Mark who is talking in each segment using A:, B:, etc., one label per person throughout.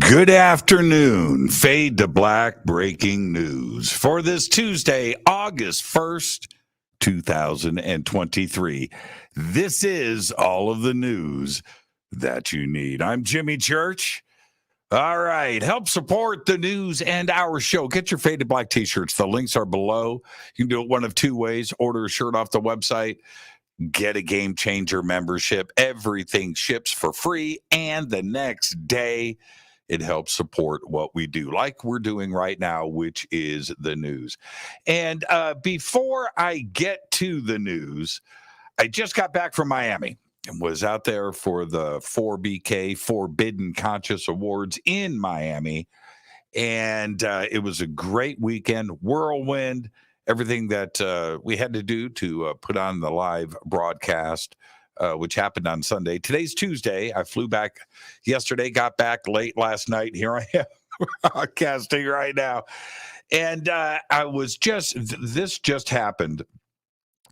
A: Good afternoon. Fade to black breaking news for this Tuesday, August 1st, 2023. This is all of the news that you need. I'm Jimmy Church. All right. Help support the news and our show. Get your Fade to Black T-shirts. The links are below. You can do it one of two ways. Order a shirt off the website. Get a Game Changer membership. Everything ships for free. And the next day, it helps support what we do, like we're doing right now, which is the news. And before I get to the news, I just got back from Miami and was out there for the 4BK Forbidden Conscious Awards in Miami. And it was a great weekend, whirlwind, everything that we had to do to put on the live broadcast, which happened on Sunday. Today's Tuesday. I flew back yesterday, got back late last night. Here I am broadcasting right now. And I was this just happened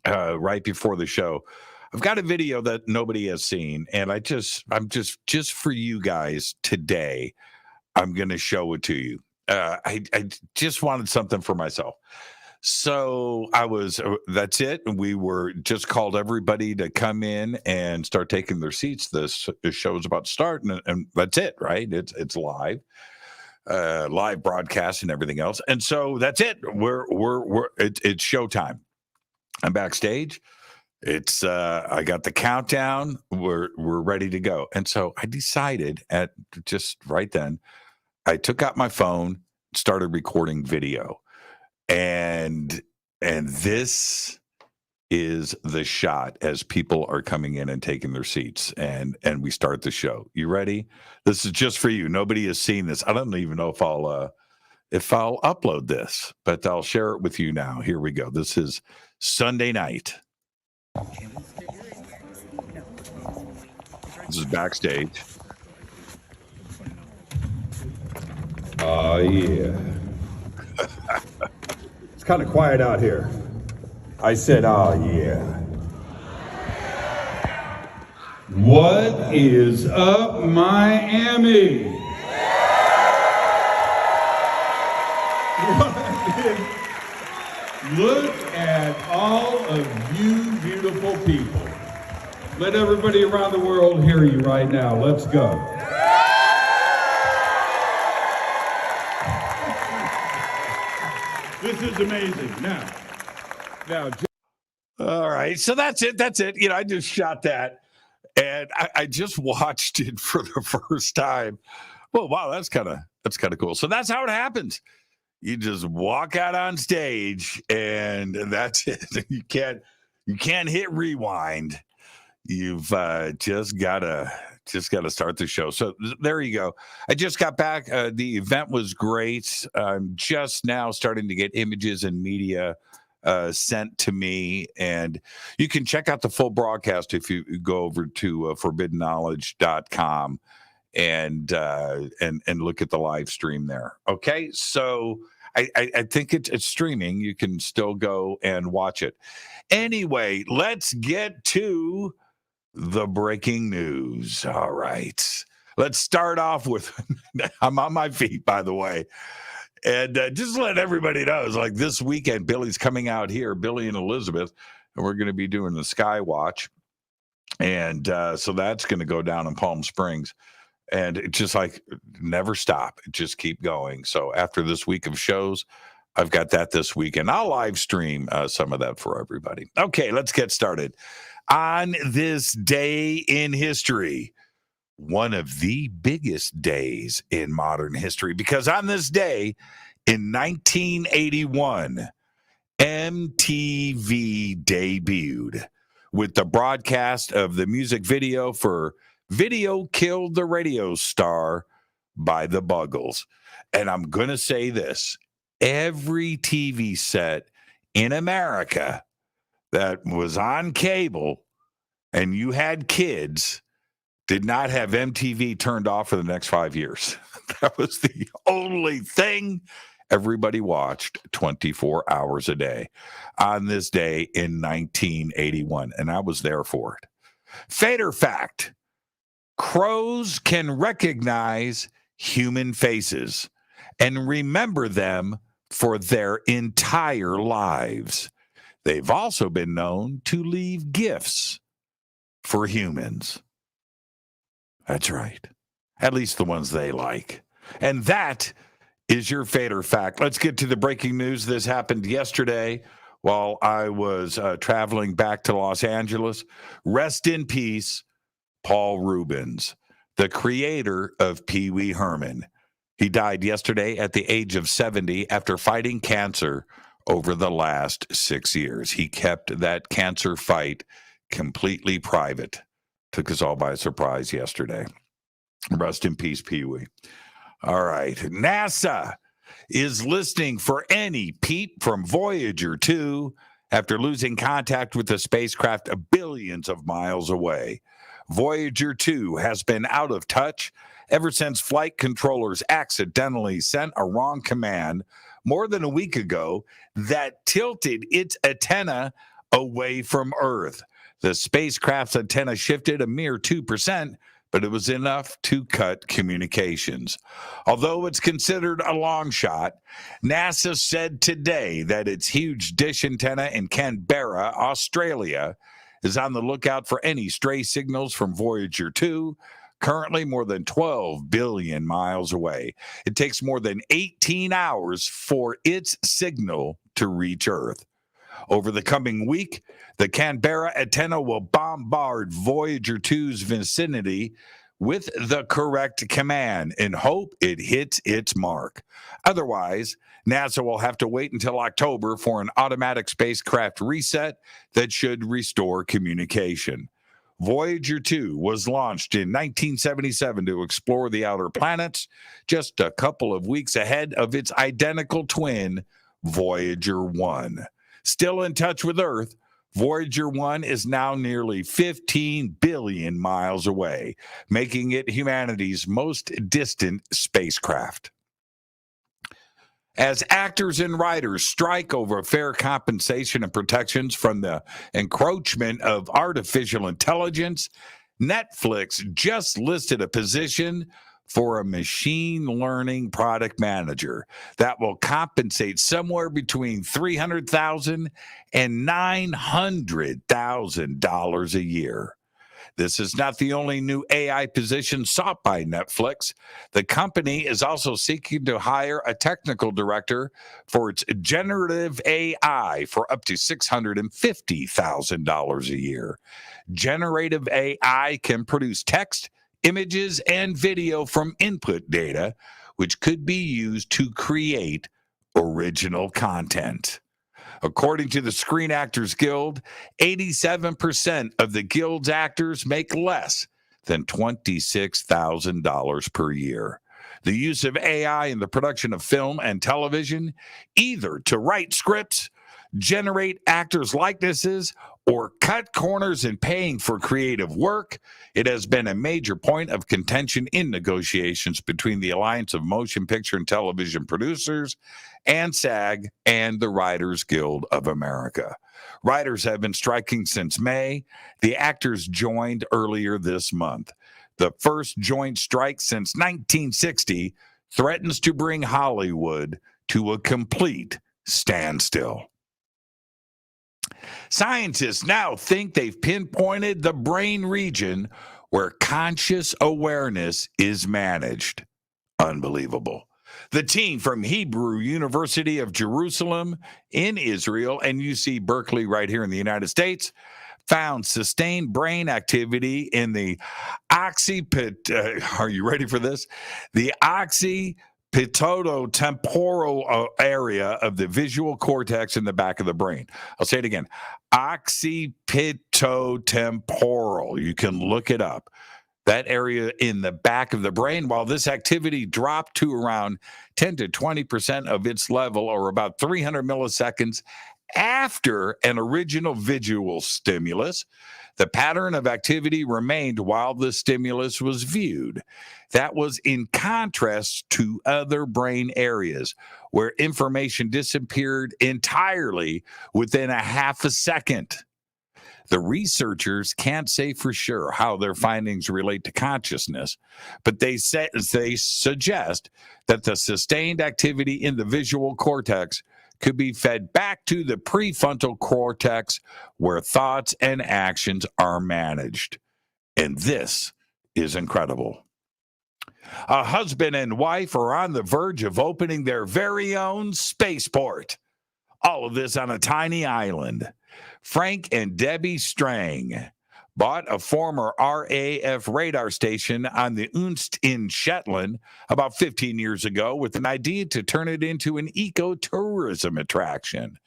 A: right before the show. I've got a video that nobody has seen, and I'm just for you guys today, I'm going to show it to you. I just wanted something for myself. So that's it. We were just called everybody to come in and start taking their seats. This show is about to start, and that's it, right? It's live broadcast and everything else. And so that's it. It's showtime. I'm backstage. I got the countdown. We're ready to go. And so I decided at just right then, I took out my phone, started recording video. And this is the shot as people are coming in and taking their seats, and we start the show. You ready? This is just for you. Nobody has seen this. I don't even know if I'll upload this, but I'll share it with you now. Here we go. This is Sunday night. This is backstage.
B: Oh, yeah. It's kind of quiet out here. I said, oh, yeah. What is up, Miami? Look at all of you beautiful people. Let everybody around the world hear you right now. Let's go. This is amazing. Now.
A: All right. So that's it. You know, I just shot that, and I just watched it for the first time. Well, wow, that's kind of cool. So that's how it happens. You just walk out on stage, and that's it. You can't hit rewind. You've just gotta start the show. So there you go. I just got back. The event was great. I'm just now starting to get images and media sent to me, and you can check out the full broadcast if you go over to forbiddenknowledge.com and look at the live stream there. Okay, so I think it's streaming. You can still go and watch it. Anyway, let's get to the breaking news. All right. Let's start off with, I'm on my feet, by the way. And just let everybody know, it's like this weekend, Billy's coming out here, Billy and Elizabeth, and we're going to be doing the Sky Watch. And so that's going to go down in Palm Springs. And it's just like, never stop. Just keep going. So after this week of shows, I've got that this weekend. I'll live stream some of that for everybody. Okay, let's get started. On this day in history, one of the biggest days in modern history, because on this day in 1981, MTV debuted with the broadcast of the music video for Video Killed the Radio Star by the Buggles. And I'm going to say this, every TV set in America that was on cable and you had kids did not have MTV turned off for the next 5 years. That was the only thing everybody watched 24 hours a day on this day in 1981. And I was there for it. Fader fact, crows can recognize human faces and remember them for their entire lives. They've also been known to leave gifts for humans. That's right. At least the ones they like. And that is your Fader Fact. Let's get to the breaking news. This happened yesterday while I was traveling back to Los Angeles. Rest in peace, Paul Rubens, the creator of Pee Wee Herman. He died yesterday at the age of 70 after fighting cancer over the last 6 years. He kept that cancer fight completely private. Took us all by surprise yesterday. Rest in peace, Pee Wee. All right. NASA is listening for any peep from Voyager 2 after losing contact with the spacecraft billions of miles away. Voyager 2 has been out of touch ever since flight controllers accidentally sent a wrong command more than a week ago that tilted its antenna away from Earth. The spacecraft's antenna shifted a mere 2%, but it was enough to cut communications. Although it's considered a long shot, NASA said today that its huge dish antenna in Canberra, Australia, is on the lookout for any stray signals from Voyager 2, currently more than 12 billion miles away. It takes more than 18 hours for its signal to reach Earth. Over the coming week, the Canberra antenna will bombard Voyager 2's vicinity with the correct command and hope it hits its mark. Otherwise, NASA will have to wait until October for an automatic spacecraft reset that should restore communication. Voyager 2 was launched in 1977 to explore the outer planets, just a couple of weeks ahead of its identical twin, Voyager 1. Still in touch with Earth, Voyager 1 is now nearly 15 billion miles away, making it humanity's most distant spacecraft. As actors and writers strike over fair compensation and protections from the encroachment of artificial intelligence, Netflix just listed a position for a machine learning product manager that will compensate somewhere between $300,000 and $900,000 a year. This is not the only new AI position sought by Netflix. The company is also seeking to hire a technical director for its generative AI for up to $650,000 a year. Generative AI can produce text, images, and video from input data, which could be used to create original content. According to the Screen Actors Guild, 87% of the Guild's actors make less than $26,000 per year. The use of AI in the production of film and television, either to write scripts, generate actors' likenesses, or cut corners in paying for creative work, it has been a major point of contention in negotiations between the Alliance of Motion Picture and Television Producers and SAG and the Writers Guild of America. Writers have been striking since May. The actors joined earlier this month. The first joint strike since 1960 threatens to bring Hollywood to a complete standstill. Scientists now think they've pinpointed the brain region where conscious awareness is managed. Unbelievable. The team from Hebrew University of Jerusalem in Israel and UC Berkeley right here in the United States found sustained brain activity in the are you ready for this? The occipitotemporal area of the visual cortex in the back of the brain. I'll say it again. Occipitotemporal. You can look it up. That area in the back of the brain, while this activity dropped to around 10 to 20% of its level, or about 300 milliseconds after an original visual stimulus, the pattern of activity remained while the stimulus was viewed. That was in contrast to other brain areas where information disappeared entirely within a half a second. The researchers can't say for sure how their findings relate to consciousness, but they suggest that the sustained activity in the visual cortex could be fed back to the prefrontal cortex where thoughts and actions are managed. And this is incredible. A husband and wife are on the verge of opening their very own spaceport. All of this on a tiny island. Frank and Debbie Strang bought a former RAF radar station on the Unst in Shetland about 15 years ago with an idea to turn it into an ecotourism attraction.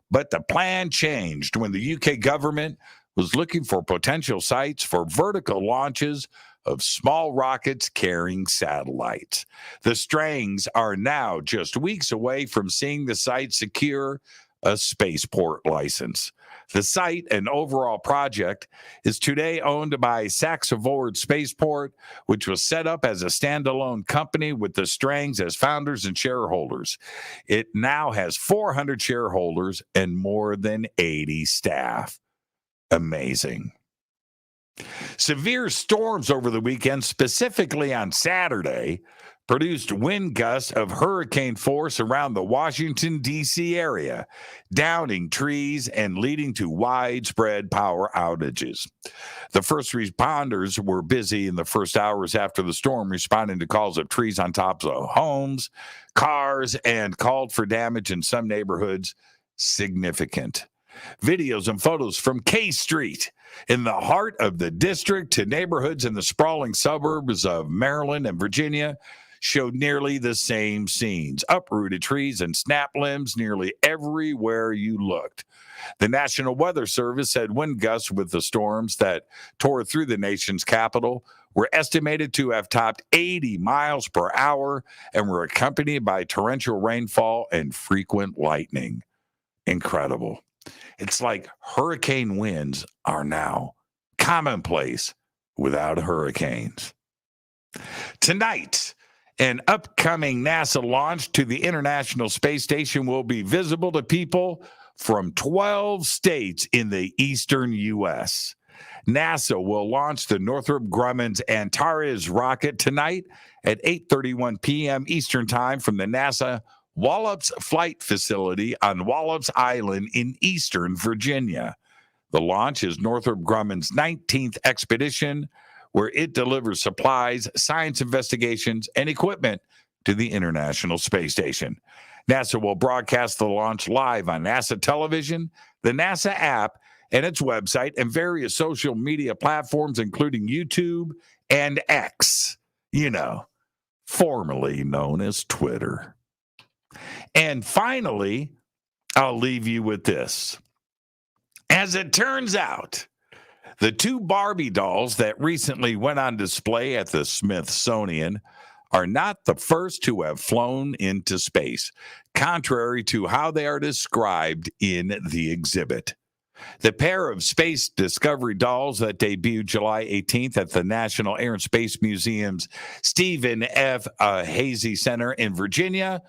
A: But the plan changed when the UK government was looking for potential sites for vertical launches of small rockets carrying satellites. The Strangs are now just weeks away from seeing the site secure a spaceport license. The site and overall project is today owned by Saxavord Spaceport, which was set up as a standalone company with the Strangs as founders and shareholders. It now has 400 shareholders and more than 80 staff. Amazing. Severe storms over the weekend, specifically on Saturday, produced wind gusts of hurricane force around the Washington, D.C. area, downing trees and leading to widespread power outages. The first responders were busy in the first hours after the storm, responding to calls of trees on tops of homes, cars, and called for damage in some neighborhoods significant. Videos and photos from K Street in the heart of the district to neighborhoods in the sprawling suburbs of Maryland and Virginia showed nearly the same scenes. Uprooted trees and snapped limbs nearly everywhere you looked. The National Weather Service said wind gusts with the storms that tore through the nation's capital were estimated to have topped 80 miles per hour and were accompanied by torrential rainfall and frequent lightning. Incredible. It's like hurricane winds are now commonplace without hurricanes. Tonight, an upcoming NASA launch to the International Space Station will be visible to people from 12 states in the eastern U.S. NASA will launch the Northrop Grumman's Antares rocket tonight at 8:31 p.m. Eastern Time from the NASA Wallops Flight Facility on Wallops Island in eastern Virginia. The launch is Northrop Grumman's 19th expedition, where it delivers supplies, science investigations, and equipment to the International Space Station. NASA will broadcast the launch live on NASA television, the NASA app, and its website, and various social media platforms, including YouTube and X, formerly known as Twitter. And finally, I'll leave you with this. As it turns out, the two Barbie dolls that recently went on display at the Smithsonian are not the first to have flown into space, contrary to how they are described in the exhibit. The pair of space discovery dolls that debuted July 18th at the National Air and Space Museum's Stephen F. Hazy Center in Virginia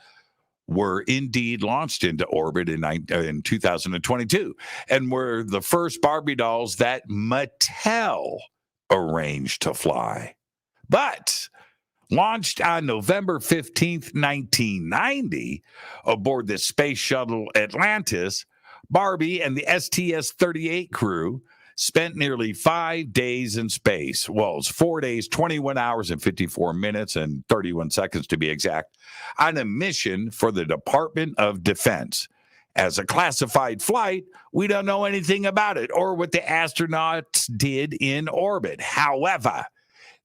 A: were indeed launched into orbit in 2022 and were the first Barbie dolls that Mattel arranged to fly. But launched on November 15th, 1990, aboard the space shuttle Atlantis, Barbie and the STS-38 crew spent nearly 5 days in space. Well, it's 4 days, 21 hours and 54 minutes and 31 seconds to be exact, on a mission for the Department of Defense. As a classified flight, we don't know anything about it or what the astronauts did in orbit. However,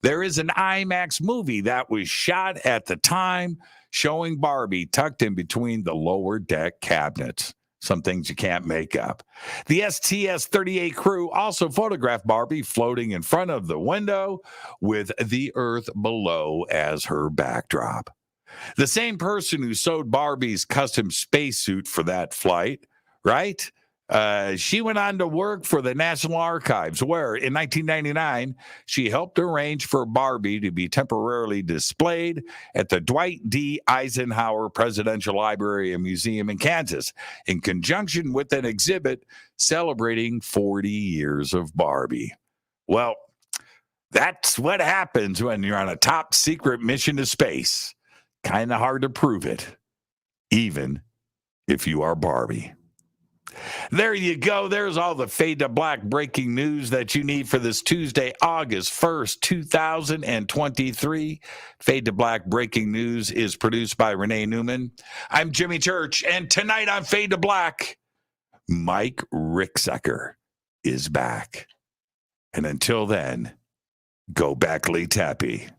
A: there is an IMAX movie that was shot at the time showing Barbie tucked in between the lower deck cabinets. Some things you can't make up. The STS-38 crew also photographed Barbie floating in front of the window with the Earth below as her backdrop. The same person who sewed Barbie's custom spacesuit for that flight, right? She went on to work for the National Archives, where in 1999, she helped arrange for Barbie to be temporarily displayed at the Dwight D. Eisenhower Presidential Library and Museum in Kansas, in conjunction with an exhibit celebrating 40 years of Barbie. Well, that's what happens when you're on a top secret mission to space. Kind of hard to prove it, even if you are Barbie. There you go. There's all the Fade to Black breaking news that you need for this Tuesday, August 1st, 2023. Fade to Black breaking news is produced by Renee Newman. I'm Jimmy Church, and tonight on Fade to Black, Mike Ricksecker is back. And until then, go back, Lee Tappy.